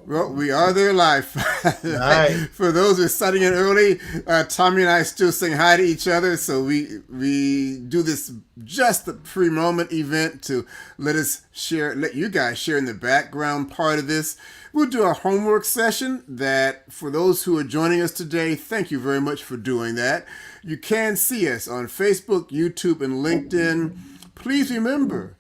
Well, we are there live. Right. For those who are starting in early, Tommy and I still saying hi to each other. So we do this just the pre-moment event to let you guys share in the background part of this. We'll do a homework session that for those who are joining us today, thank you very much for doing that. You can see us on Facebook, YouTube, and LinkedIn. Please remember,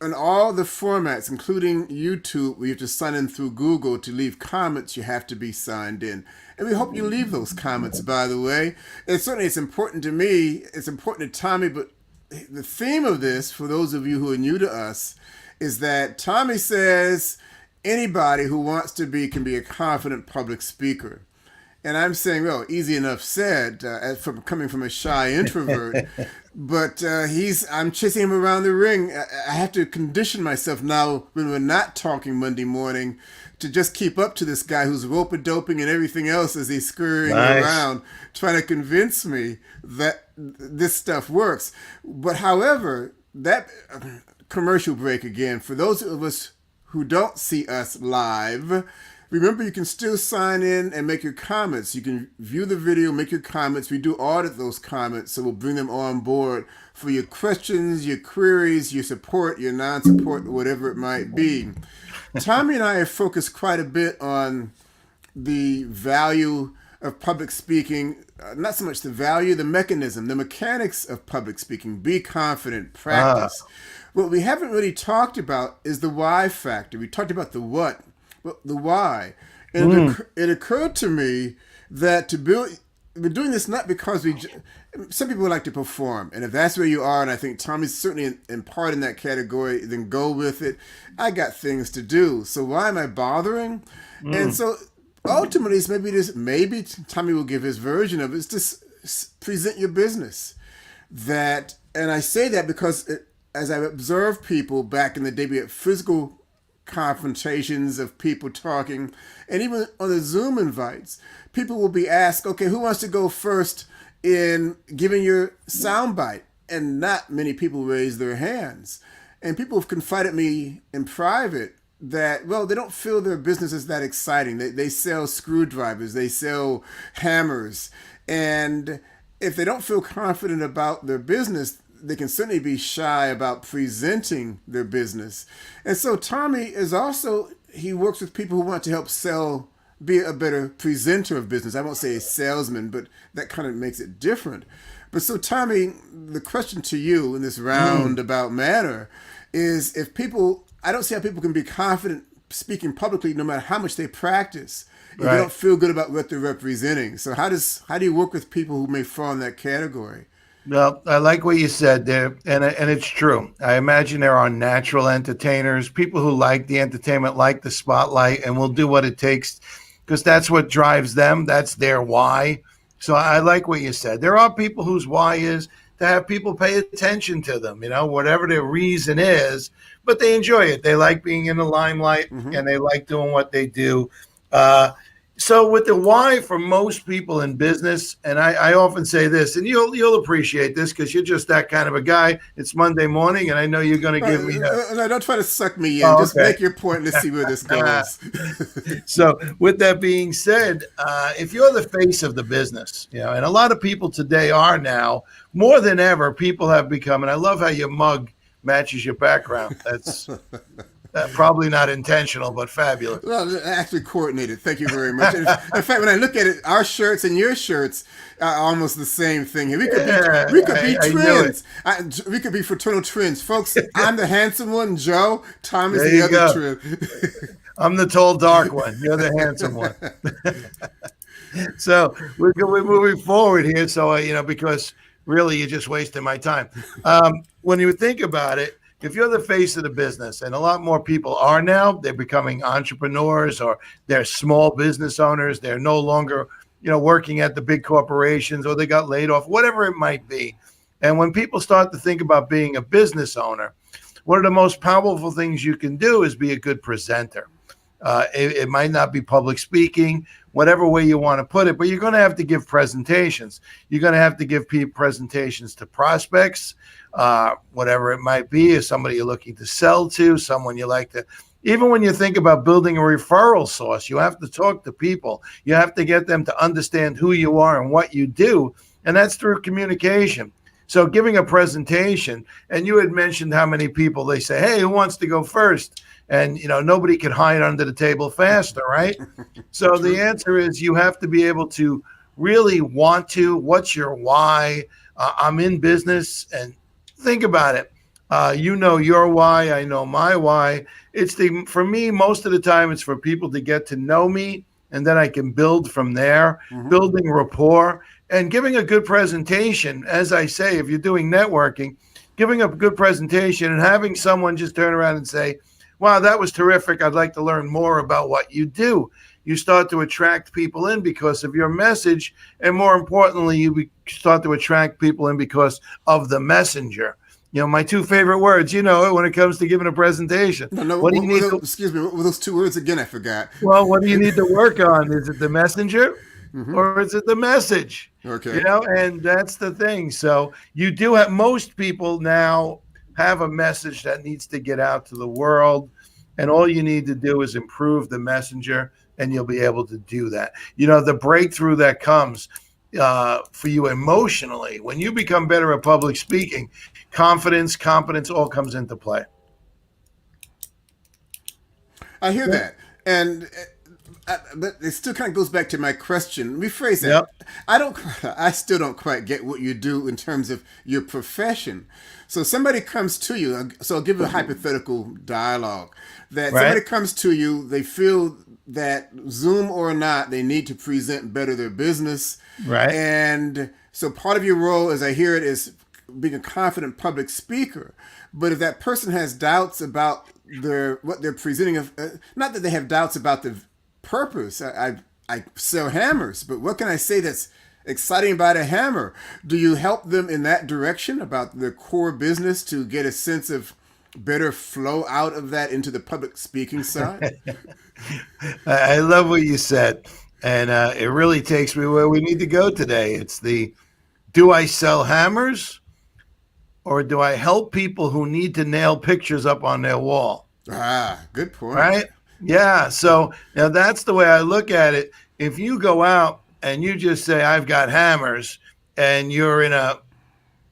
in all the formats, including YouTube, where you have to sign in through Google to leave comments, you have to be signed in. And we hope you leave those comments, by the way. And certainly it's important to me, it's important to Tommy, but the theme of this, for those of you who are new to us, is that Tommy says anybody who wants to be can be a confident public speaker. And I'm saying, well, easy enough said, from coming from a shy introvert. But I'm chasing him around the ring. I have to condition myself now when we're not talking Monday morning to just keep up to this guy who's rope-a-doping and everything else as he's scurrying Nice. around, trying to convince me that this stuff works. But however, that commercial break again, for those of us who don't see us live, remember, you can still sign in and make your comments. You can view the video, make your comments. We do audit those comments, so we'll bring them on board for your questions, your queries, your support, your non-support, whatever it might be. Tommy and I have focused quite a bit on the value of public speaking, not so much the value, the mechanism, the mechanics of public speaking. Be confident, Ah. practice. What we haven't really talked about is the why factor. We talked about the what, but the why. And it occurred to me that we're doing this not because some people like to perform. And if that's where you are, and I think Tommy's certainly in part in that category, then go with it. I got things to do. So why am I bothering? And so ultimately, it's maybe Tommy will give his version of it, is to present your business. And I say that because as I've observed people back in the day, we had physical confrontations of people talking, and even on the Zoom invites, people will be asked, okay, who wants to go first in giving your soundbite? And not many people raise their hands. And people have confided me in private that, well, they don't feel their business is that exciting. They sell screwdrivers, they sell hammers. And if they don't feel confident about their business, they can certainly be shy about presenting their business. And so Tommy is also, he works with people who want to help be a better presenter of business. I won't say a salesman, but that kind of makes it different. But so Tommy, the question to you in this roundabout manner is, I don't see how people can be confident speaking publicly no matter how much they practice if they Right. don't feel good about what they're representing. So how do you work with people who may fall in that category? Well, I like what you said there, and it's true. I imagine there are natural entertainers, people who like the entertainment, like the spotlight, and will do what it takes because that's what drives them. That's their why. So I like what you said. There are people whose why is to have people pay attention to them, whatever their reason is, but they enjoy it. They like being in the limelight and they like doing what they do. Uh, so with the why for most people in business, and I often say this, and you'll appreciate this because you're just that kind of a guy. It's Monday morning, and I know you're going to give me a. No, don't try to suck me in. Oh, Just okay. make your point. Let's see where this goes. So with that being said, if you're the face of the business, and a lot of people today are now more than ever, people have become, and I love how your mug matches your background. That's probably not intentional, but fabulous. Well, actually coordinated. Thank you very much. In fact, when I look at it, our shirts and your shirts are almost the same thing. Yeah, We could be I knew it. twins. We could be fraternal twins, folks. I'm the handsome one, Joe. Tom is There the you other go. twin. I'm the tall, dark one. You're the handsome one. So we're moving forward here. So, because really you're just wasting my time. When you think about it, if you're the face of the business, and a lot more people are now, they're becoming entrepreneurs or they're small business owners. They're no longer, working at the big corporations or they got laid off, whatever it might be. And when people start to think about being a business owner, one of the most powerful things you can do is be a good presenter. It might not be public speaking, whatever way you want to put it, but you're going to have to give presentations. You're going to have to give presentations to prospects, whatever it might be, or somebody you're looking to sell to, someone you like to Even when you think about building a referral source, you have to talk to people. You have to get them to understand who you are and what you do. And that's through communication. So giving a presentation, and you had mentioned how many people they say, hey, who wants to go first? And, nobody can hide under the table faster, right? So the answer is you have to be able to really want to. What's your why? I'm in business, and think about it. You know your why. I know my why. For me, most of the time, it's for people to get to know me, and then I can build from there, building rapport and giving a good presentation. As I say, if you're doing networking, giving a good presentation and having someone just turn around and say, wow, that was terrific. I'd like to learn more about what you do. You start to attract people in because of your message. And more importantly, you start to attract people in because of the messenger. My two favorite words, when it comes to giving a presentation. No, what do you need to, excuse me, what were those two words again? I forgot. well, what do you need to work on? Is it the messenger or is it the message? Okay. And that's the thing. So you do have, most people now have a message that needs to get out to the world. And all you need to do is improve the messenger and you'll be able to do that. The breakthrough that comes for you emotionally, when you become better at public speaking, confidence, competence all comes into play. I hear that. And but it still kind of goes back to my question. Rephrase that. Yep. I still don't quite get what you do in terms of your profession. So somebody comes to you. So I'll give you a hypothetical dialogue that somebody comes to you. They feel that Zoom or not, they need to present better their business. Right. And so part of your role, as I hear it, is being a confident public speaker. But if that person has doubts about what they're presenting, not that they have doubts about the purpose. I sell hammers, but what can I say that's exciting about a hammer? Do you help them in that direction about their core business to get a sense of better flow out of that into the public speaking side? I love what you said. And it really takes me where we need to go today. It's do I sell hammers or do I help people who need to nail pictures up on their wall? Ah, good point. Right? Yeah. So now that's the way I look at it. If you go out and you just say, I've got hammers, and you're in a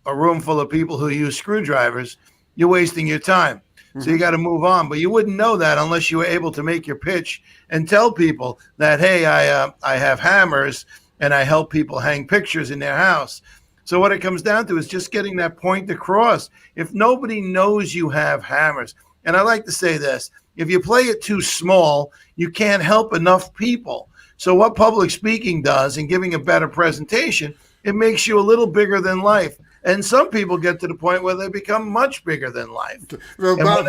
room full of people who use screwdrivers, you're wasting your time. So you got to move on. But you wouldn't know that unless you were able to make your pitch and tell people that, hey, I have hammers and I help people hang pictures in their house. So what it comes down to is just getting that point across. If nobody knows you have hammers, and I like to say this, if you play it too small, you can't help enough people. So what public speaking does and giving a better presentation, it makes you a little bigger than life. And some people get to the point where they become much bigger than life. Well, Bob,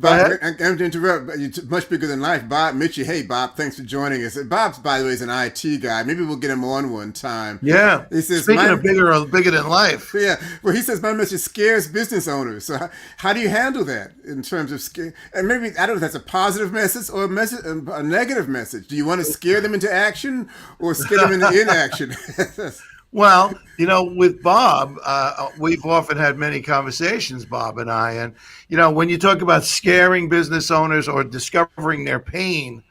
I'm going to interrupt, but you're much bigger than life. Bob Mitchell, hey, Bob, thanks for joining us. Bob, by the way, is an IT guy. Maybe we'll get him on one time. Yeah. He says, speaking of bigger than life. Yeah. Well, he says my message scares business owners. So how do you handle that in terms of scare? And maybe, I don't know if that's a positive message or a negative message. Do you want to scare them into action or scare them into inaction? Well, with Bob, we've often had many conversations, Bob and I. And, when you talk about scaring business owners or discovering their pain,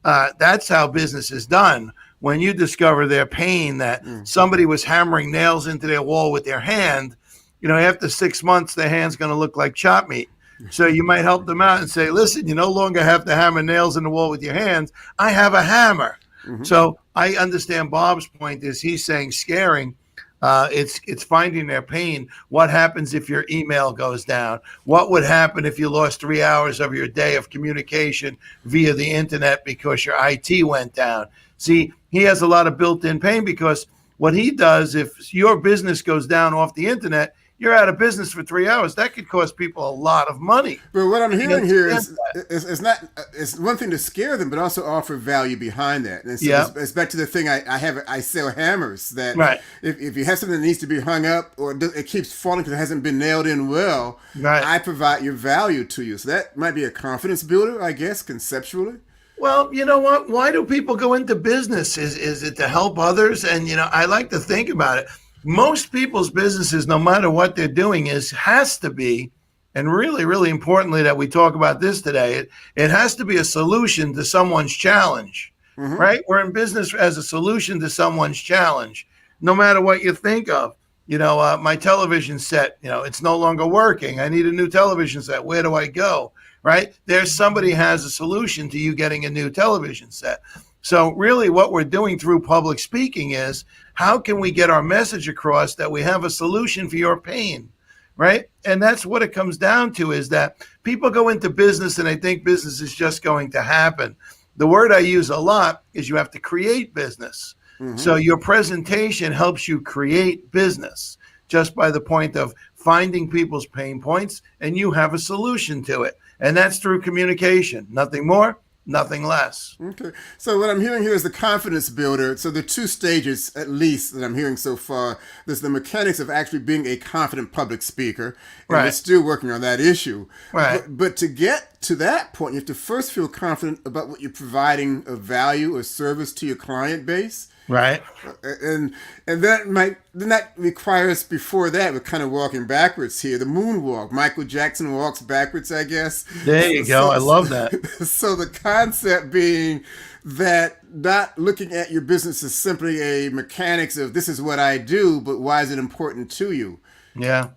that's how business is done. When you discover their pain, that somebody was hammering nails into their wall with their hand, after 6 months, their hand's going to look like chop meat. So you might help them out and say, listen, you no longer have to hammer nails in the wall with your hands. I have a hammer. So I understand Bob's point is he's saying scaring. It's finding their pain. What happens if your email goes down? What would happen if you lost 3 hours of your day of communication via the internet because your IT went down? See, he has a lot of built-in pain because what he does, if your business goes down off the internet, you're out of business for 3 hours. That could cost people a lot of money. But what I'm hearing here is it's one thing to scare them, but also offer value behind that. And so it's back to the thing I sell hammers that if you have something that needs to be hung up or it keeps falling because it hasn't been nailed in well, I provide your value to you. So that might be a confidence builder, I guess, conceptually. Well, you know what? Why do people go into business? Is it to help others? And, I like to think about it. Most people's businesses, no matter what they're doing, has to be and really, really importantly that we talk about this today, it has to be a solution to someone's challenge, right? We're in business as a solution to someone's challenge, no matter what you think of. My television set, it's no longer working. I need a new television set. Where do I go? Right? There's somebody has a solution to you getting a new television set. So really what we're doing through public speaking is how can we get our message across that we have a solution for your pain, right? And that's what it comes down to, is that people go into business and they think business is just going to happen. The word I use a lot is you have to create business. So your presentation helps you create business just by the point of finding people's pain points, and you have a solution to it. And that's through communication. Nothing more, nothing less. Okay. So what I'm hearing here is the confidence builder. So the two stages, at least, that I'm hearing so far. There's the mechanics of actually being a confident public speaker. And we're still working on that issue. Right. But to get to that point, you have to first feel confident about what you're providing of value or service to your client base. Right. And that requires, before that, we're kind of walking backwards here. The moonwalk. Michael Jackson walks backwards, I guess. There you go. I love that. So the concept being that not looking at your business as simply a mechanics of this is what I do, but why is it important to you? Yeah.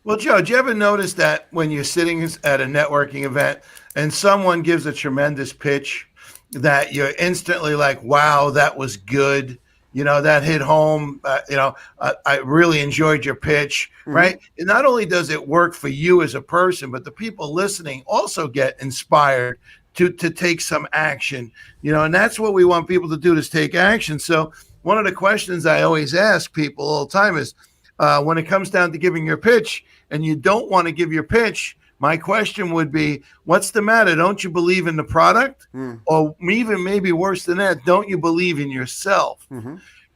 Well, Joe, do you ever notice that when you're sitting at a networking event and someone gives a tremendous pitch, that you're instantly like, wow, that was good. That hit home. I really enjoyed your pitch, right? And not only does it work for you as a person, but the people listening also get inspired to take some action, and that's what we want people to do, is take action. So one of the questions I always ask people all the time is, when it comes down to giving your pitch and you don't want to give your pitch, my question would be, what's the matter? Don't you believe in the product? Or even maybe worse than that, don't you believe in yourself?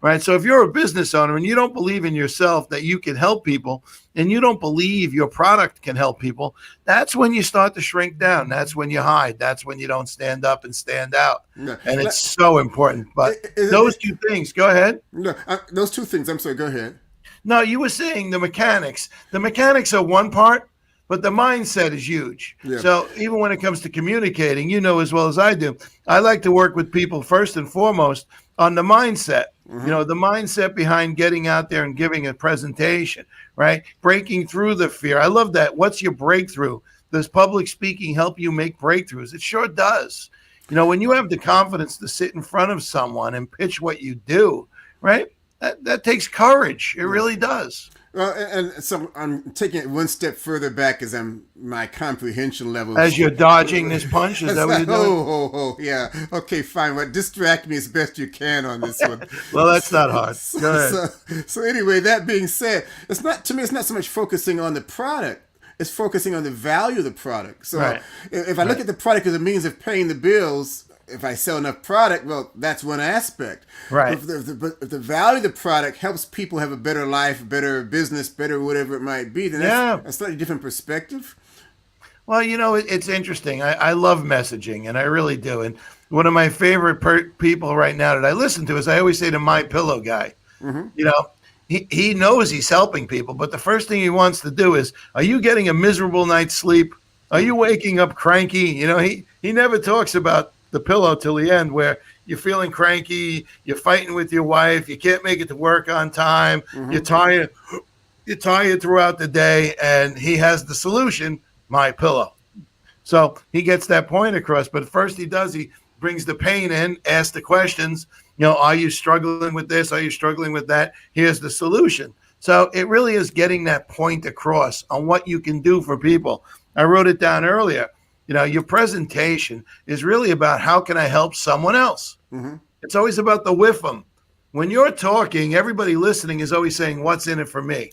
Right? So if you're a business owner and you don't believe in yourself that you can help people, and you don't believe your product can help people, that's when you start to shrink down. That's when you hide. That's when you don't stand up and stand out. No. And it's so important. But those two things, go ahead. No, those two things, I'm sorry, go ahead. No, you were saying the mechanics. The mechanics are one part, but the mindset is huge. Yeah. So even when it comes to communicating, as well as I do, I like to work with people first and foremost on the mindset. The mindset behind getting out there and giving a presentation, right? Breaking through the fear. I love that. What's your breakthrough? Does public speaking help you make breakthroughs? It sure does. When you have the confidence to sit in front of someone and pitch what you do, right? That takes courage. It really does. Well, and so I'm taking it one step further back as my comprehension level. As you're dodging this punch, is that what you're doing? Yeah. Okay, fine. Well, distract me as best you can on this one. Well, that's not hard. Go ahead. So anyway, that being said, it's not so much focusing on the product. It's focusing on the value of the product. So if I look at the product as a means of paying the bills, if I sell enough product, well, that's one aspect. Right. If the value of the product helps people have a better life, better business, better whatever it might be, then that's a slightly different perspective. Well, it's interesting. I love messaging, and I really do. And one of my favorite people right now that I listen to is, I always say, to My Pillow guy. He knows he's helping people, but the first thing he wants to do is, are you getting a miserable night's sleep? Are you waking up cranky? He never talks about the pillow till the end, where you're feeling cranky, you're fighting with your wife, you can't make it to work on time, you're tired throughout the day, and he has the solution, My Pillow. So he gets that point across, but first he brings the pain in, asks the questions, are you struggling with this? Are you struggling with that? Here's the solution. So it really is getting that point across on what you can do for people. I wrote it down earlier. Your presentation is really about, how can I help someone else? It's always about the with them. When you're talking, everybody listening is always saying, what's in it for me?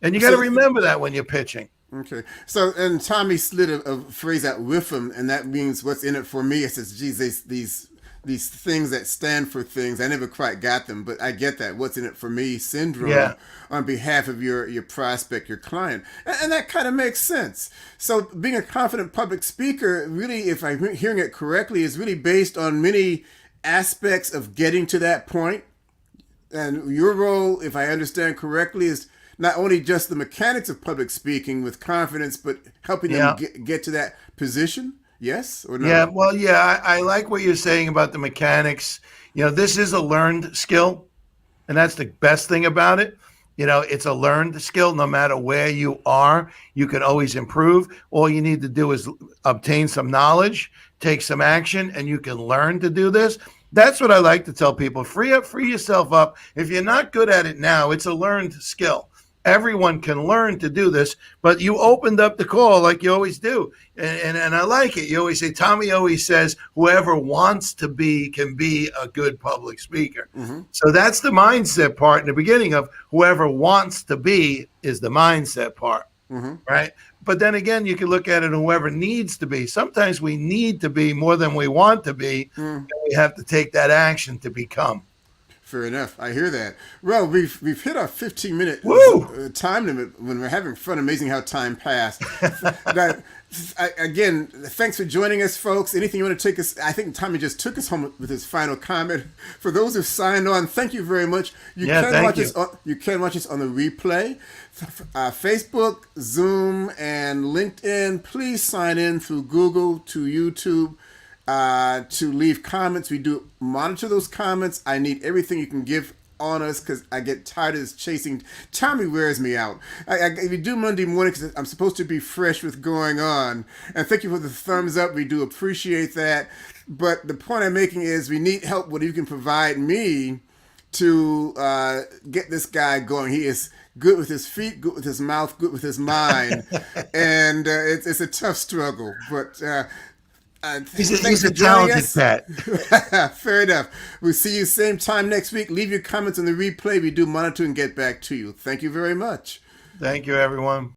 And you got to remember that when you're pitching. Okay. So, and Tommy slid a phrase out, with them, and that means what's in it for me. It says, geez, these things that stand for things. I never quite got them, but I get that. What's in it for me syndrome on behalf of your prospect, your client. And that kind of makes sense. So being a confident public speaker, really, if I'm hearing it correctly, is really based on many aspects of getting to that point. And your role, if I understand correctly, is not only just the mechanics of public speaking with confidence, but helping them get to that position. Yes or no? Yeah, well, yeah, I like what you're saying about the mechanics. This is a learned skill, and that's the best thing about it. It's a learned skill. No matter where you are, you can always improve. All you need to do is obtain some knowledge, take some action, and you can learn to do this. That's what I like to tell people. Free yourself up. If you're not good at it now, it's a learned skill. Everyone can learn to do this, but you opened up the call like you always do. And I like it. You always say, Tommy always says, whoever wants to be can be a good public speaker. Mm-hmm. So that's the mindset part in the beginning of whoever wants to be is the mindset part, right? But then again, you can look at it, whoever needs to be. Sometimes we need to be more than we want to be, and we have to take that action to become. Fair enough. I hear that. Well, we've hit our 15-minute time limit when we're having fun. Amazing how time passed. Again, thanks for joining us, folks. Anything you want to take us? I think Tommy just took us home with his final comment. For those who signed on, thank you very much. You can watch us on the replay. Facebook, Zoom, and LinkedIn. Please sign in through Google to YouTube. To leave comments. We do monitor those comments. I need everything you can give on us because I get tired of this chasing. Tommy wears me out. We do Monday morning because I'm supposed to be fresh with going on. And thank you for the thumbs up. We do appreciate that. But the point I'm making is we need help. What you can provide me to get this guy going. He is good with his feet, good with his mouth, good with his mind. And it's a tough struggle. But he's a talented pet. Fair enough. We'll see you same time next week. Leave your comments on the replay. We do monitor and get back to you. Thank you very much. Thank you, everyone.